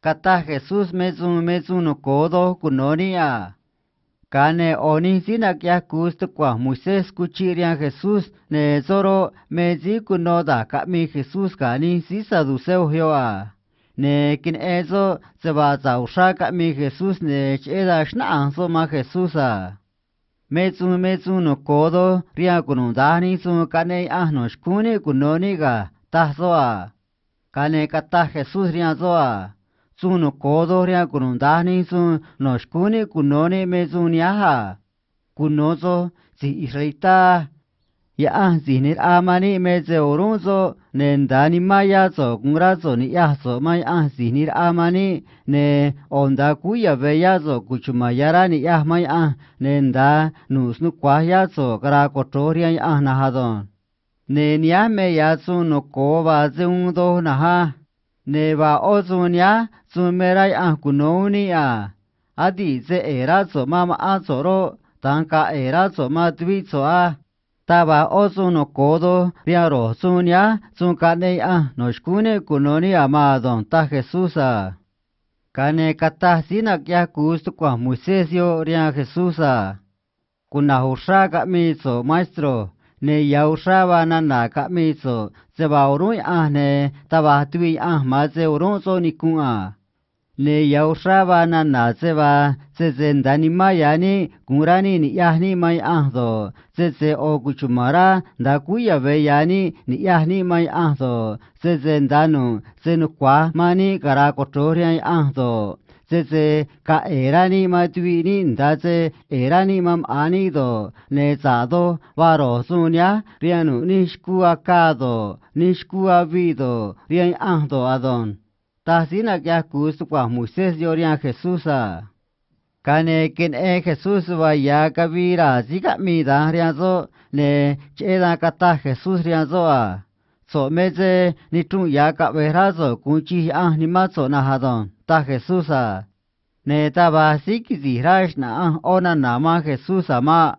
Kata Jesús mezu no kodo kunonia. Kane oni sinakia kusto kwa Moisés kuchirian Jesús ne zoro mezi kunoda kami Jesús kani si saduceo hioa. Ne kin ezo seba zausha kami Jesús ne cheda shna anso ma Jesúsa. Mezu no kodo ria kunundani su kane ahno shkuni kunoniga tahzoa. Kane kata Jesús ria zoa. Suno kodo ria kunundani su noshkuni kunoni mezuniaha. Kunozo si israelita. Ya zinir amani meze orunzo nendani mayazo kunrazo ni yazo may zinir amani ne onda kuya veyazo kuchumayara ni yah may nenda nusnu kwayazo kara kotoria nahadon. Ne niame yazo no koba zeundo naha. Neba ozunya sumeray kunoni adi ze erazo mama azoro tanka erazo madwizo taba ozuno kodo riaro sunya sunkane noshkune kunoni amadon ta Jesusa. Kane kata sinak ya kusto kwa Moisés yo ria Jesusa. Kunahusha kamizo maestro. Ne yausaba nana kamizo seba urui ne taba tui maze urunzo nikua. Ne yausaba nana seba zendani mayani kurani ni yahni may zeze o kuchumara da kuya veyani ni yahni may zendanu zenukwa mani karakotoria zeze ka erani matuini ndaze erani mam anido nezado varo sunya rianu nishkua kado nishkua vido rien adon. Tasina kya kusto kwa Moisés yorian Jesusa. Kane ken Jesús vaya kabira zika mida riazo ne cheda kata Jesús riazoa. So meze ni tu ya kaberazo kunchi ni mazo nahadon ta Jesusa. Ne taba siki zirash na ona nama Jesusa ma.